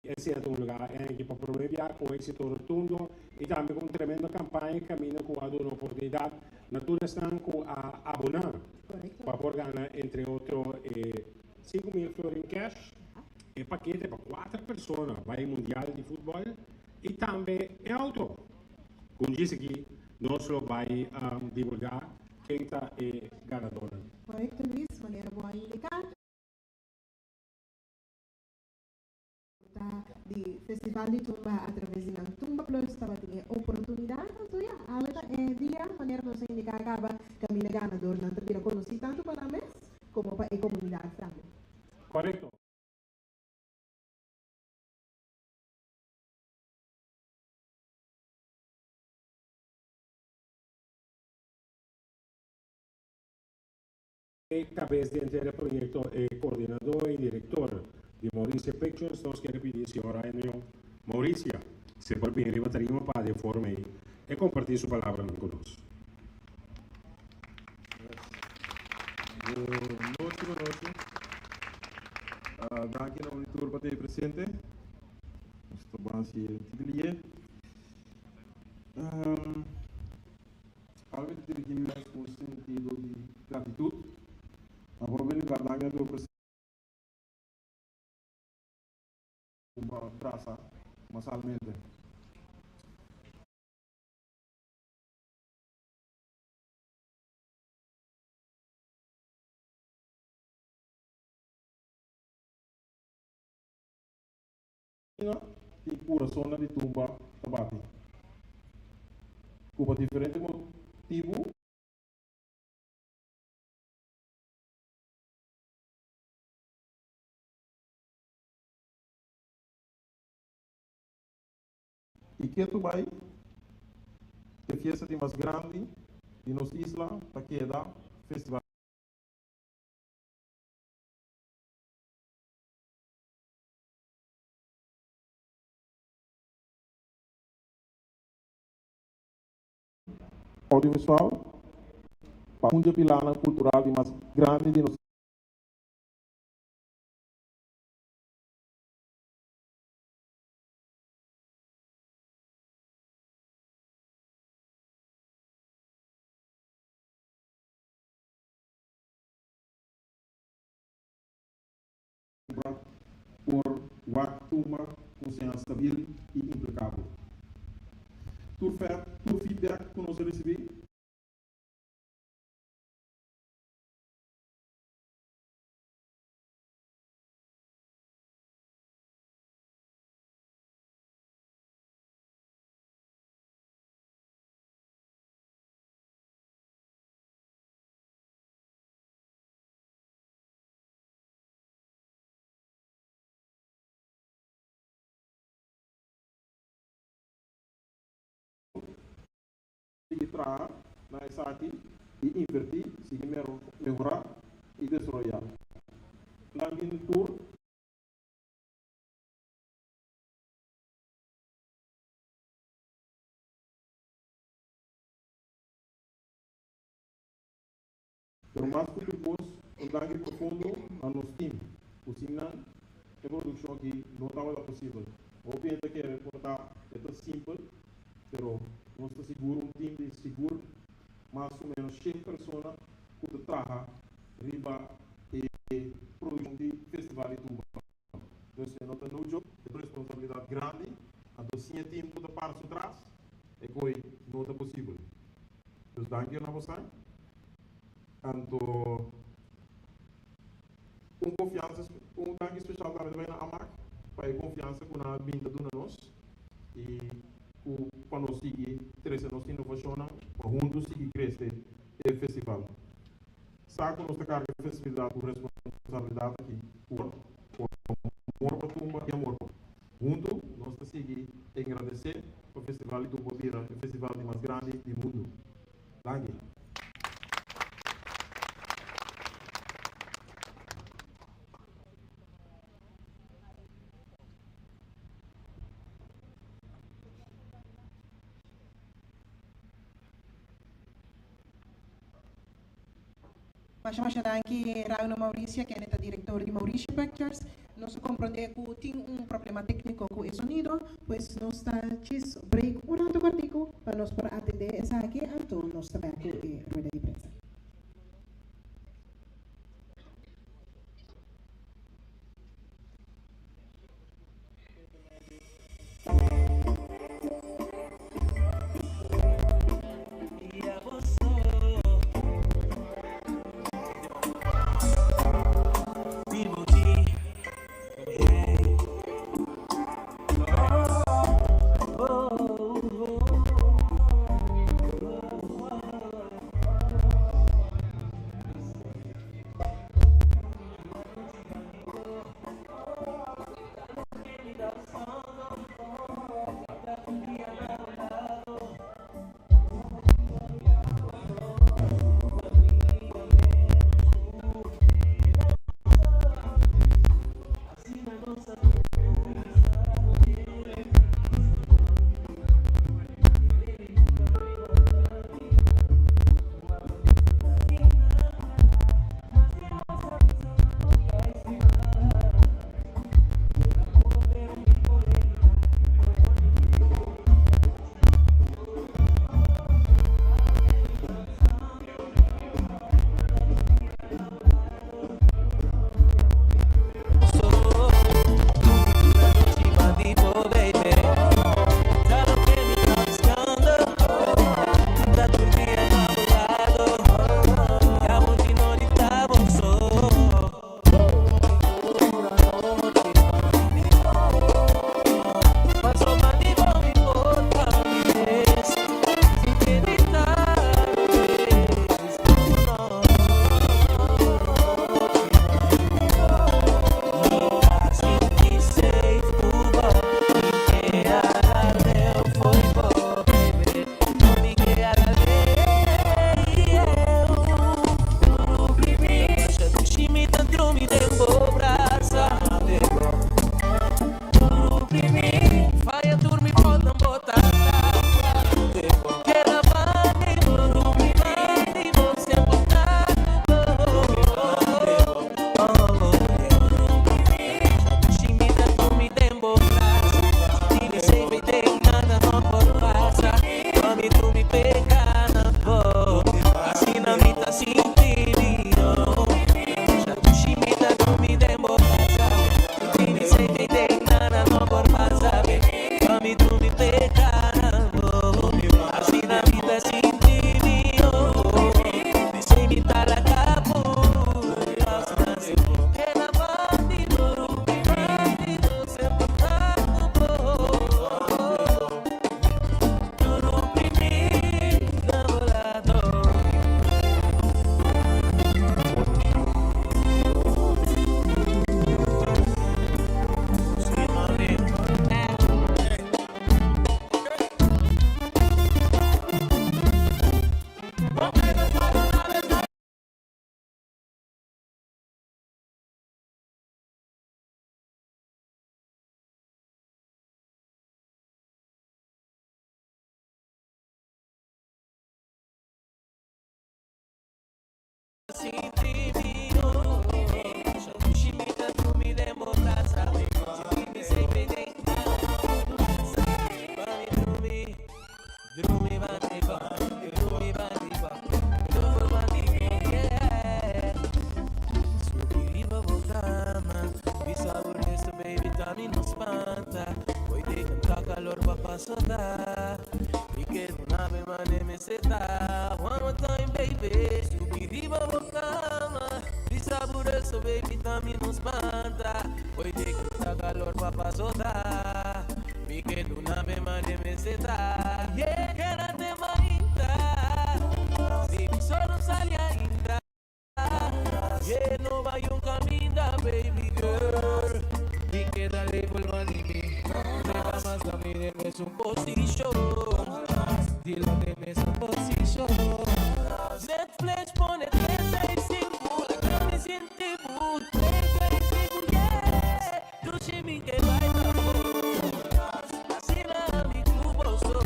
em certo lugar em que para promover com êxito rotundo e também com tremenda campanha que caminha com a uma oportunidade na toda estão com a abonar para ganhar entre outros 5.000 florins cash e paquete para 4 pessoas vai mundial de futebol e também é auto com isso aqui nós vai divulgar quem está ganhador. Correcto, Luis, maneira boa indicar. Di Festival di Tumba através de Tumba Plus estava tendo oportunidade, então é dia maneira nós indicar acaba caminho ganador não termina conhecido tanto para nós como para a comunidade também. Correto. Cabeça de entender projeto coordenador e diretor de Mauricia Pictures, nós queremos pedir a senhora Mauricia, se por bem arriba para de forma e compartilhar sua palavra conosco. Boa noite. Danke na monitor para ter presente. Estou bem se titulier. Algo de dirigir com sentido de gratitude. A oportunidade da minha presente. Uma praça, masalmente. E coração de tumba tabati. Por diferente motivo, e que tu vai a fiesta de mais grande de nossa isla para que dá festival. Audiovisual para um pilar cultural de mais grande de nossa por uma consciência stabil e impecável. Tu feedback que nós recebemos entrar nessa aqui e invertir, se melhorar e desarrollar. Languin tour pero mais que depois, o langue profundo a nos time. O signo é produção que não estava possível. O pensa que é reportar é simples, pero nós está seguro um time de seguro mais ou menos 100 pessoas que trabalham riba e produção de festival de tumba. Então, se não tem no jogo, é uma responsabilidade grande, a docinha time que para atrás, é que não é possível. Então, danke na você. Tanto com confiança, um danke especial também na AMAC, para a confiança com a vinda de nós e para nós seguir crescer nossa inovação, para juntos seguir crescer o festival. Saco nossa carga de festividade por responsabilidade aqui, por amor para tumba e amor. Juntos, nós estamos seguir e agradecer o festival de Tumba Bira, o festival mais grande do mundo. Danke. Mas danke Rauno Mauricia, que é o diretor de Mauricia Pictures. nós compreendemos que tem problema técnico com o sonido, pues nós está chis break um rato cortico para nós para atender essa aqui, então nós também aqui rueda de prensa. One more time, baby. Subiriba bocama. Disabureso, baby, também nos espanta. Hoy te gusta calor, papá soda. Mi que luna me mande me seta. Yeah, quédate manita. Si solo sale ainda. Yeah, no vaya un camino, baby girl. Mi que dale vuelva a mí. Deja más a mí de nuestro position. Dilo de nuestra posición. Netflix pone 365. La me siente good. 365, yeah. Tu shimmy que baila. Así la mi cubo so.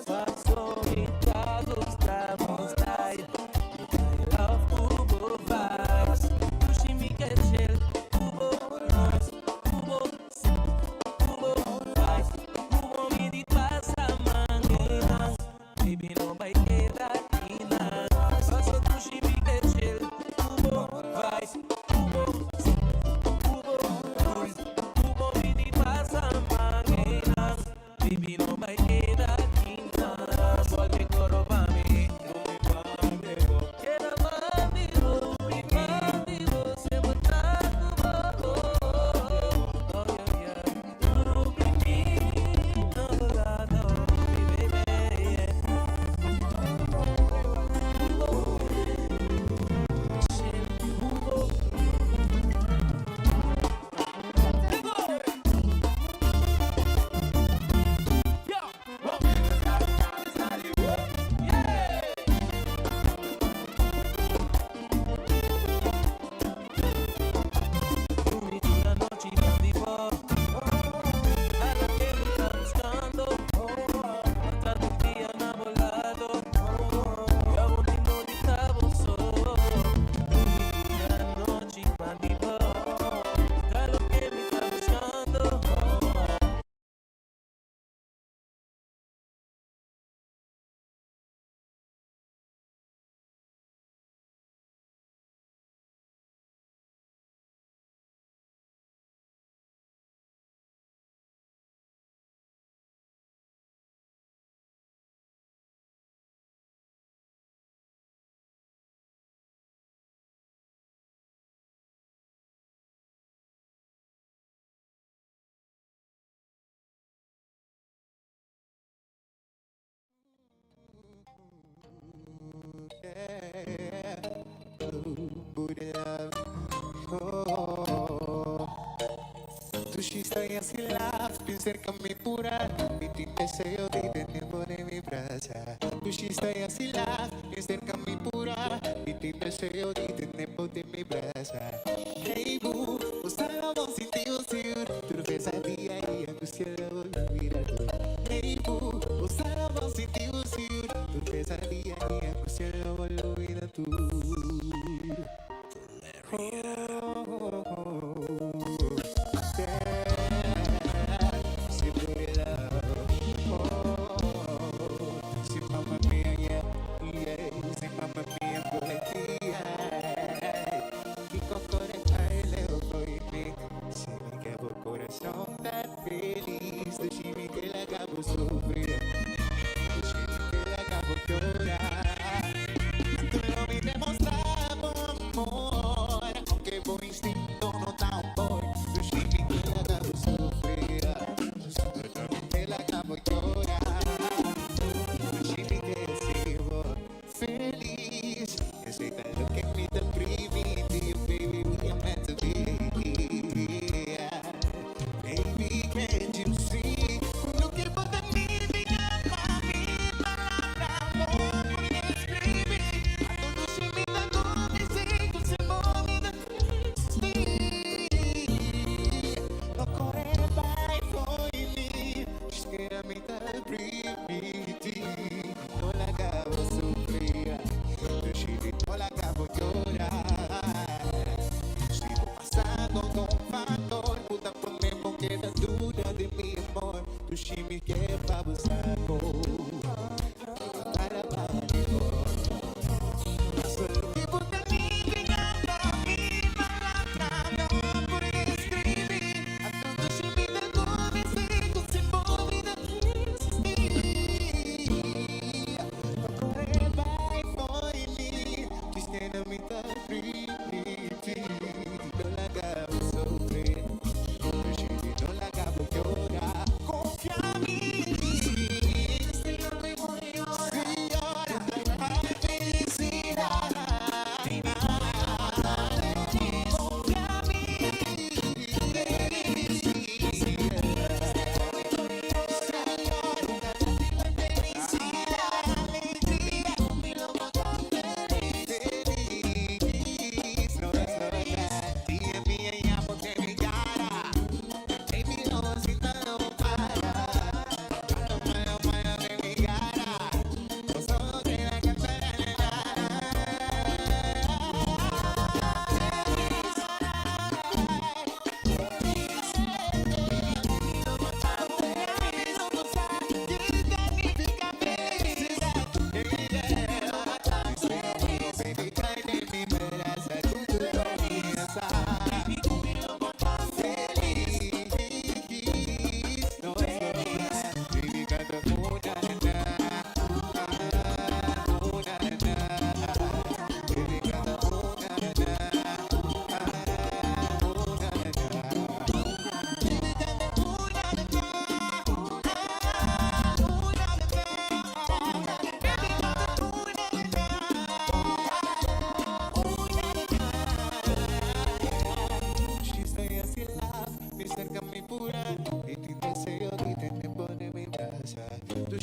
Paso y todos estamos ahí. I love cubo vibes. Tu shimmy que chill. Cubo. baby, não vai quedar aqui na. Faça tu chimique chill, tubo, vai, tubo, vini passa máquina, baby, não vai quedar aqui na. Pode coro pra mim, queda mamigo, você botar no Tu ci stai a silaf, cercami pura, mi ti deseo di tenerlo en mi brasa. Tu ci stai a silaf, cercami pura, mi ti deseo di tenerlo en mi brasa. Hey boo, estábamos sin ti, tu pesadilla y angustia la volví a tu. Hey boo, estábamos sin ti, tu pesadilla y angustia la volví a tu.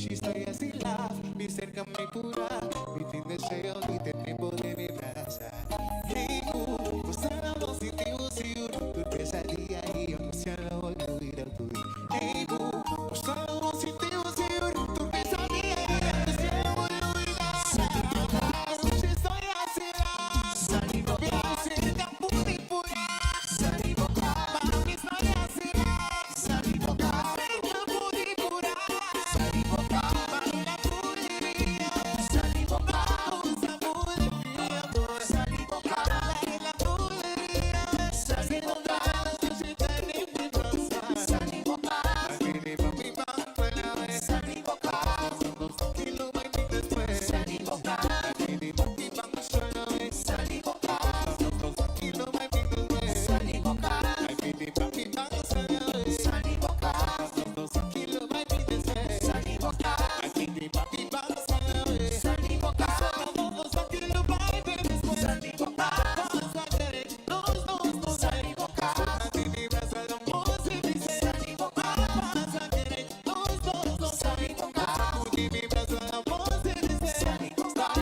Sushi estoy así la, mi cerca me pura, mi fin deseo y te tiempo de mi brasa. Hey, gustamos si te uso, tu pesadilla y emoción voy a huir a tu. Hey, gustamos si te uso, tu pesadilla y emoción voy a huir a tu. Sushi estoy así la, salivo mi cerca pura, salivo para mi estoy así la, salivo para cerca pura, salivo para la puriría, salivo para un sabor de amor, salivo para la puriría, salivo para sushi tani mi brasa, salivo para mi para salivo para dos kilos más después, salivo para mi salivo para dos kilos más después, salivo para mi salivo para dos kilos más después, salivo para mi salivo para dos kilos más después, salivo para salivo para mi brasa la música, salivo para salivo para mi brasa la música, salivo para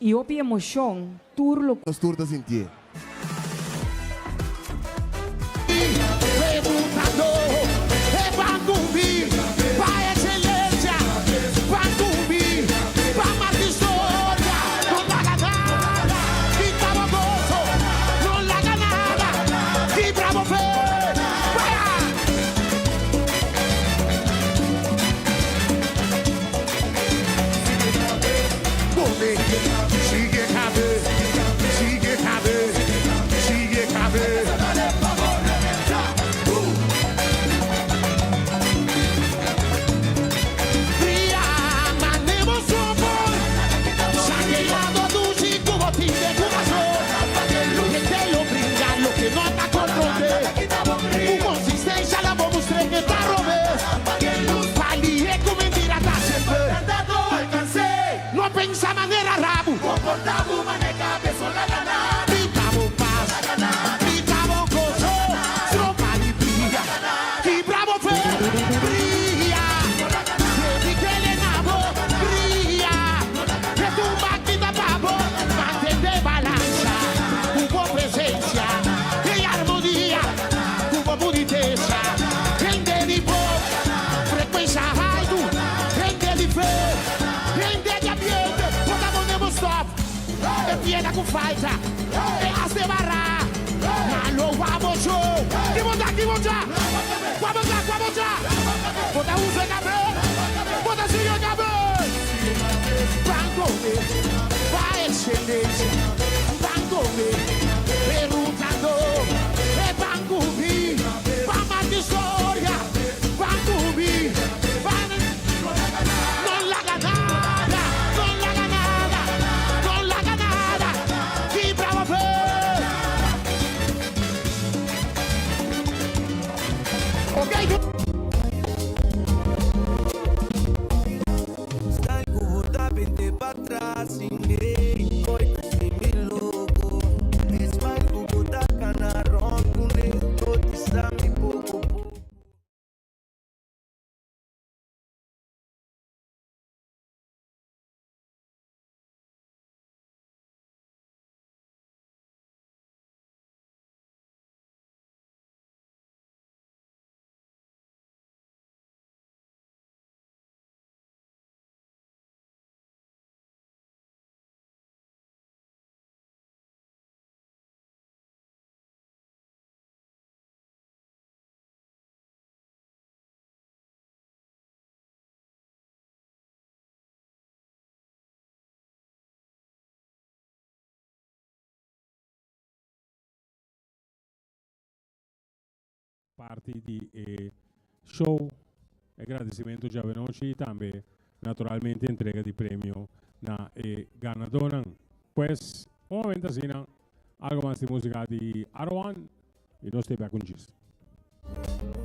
E op emoção, turlo. Os turtas sentir. Viene con falta, dejaste barrar, malo vamos yo, vamos ya, bota uso café, bota sigue café, banco va excelente, banco perguntando, banco va más de historia, banco non la ganada, non la ganada, non la ganada, chi bravo per. Ok. Stai curta, vente pra trás, ninguém foi sem me louco. Espai curta, canarão, com ele, todo está me pouco. Parte di show agradecimento de Avenochi e também, naturalmente, entrega de prêmio na ganadora. Pues, um momento assim, algo mais de música de Arwan e nós te com isso.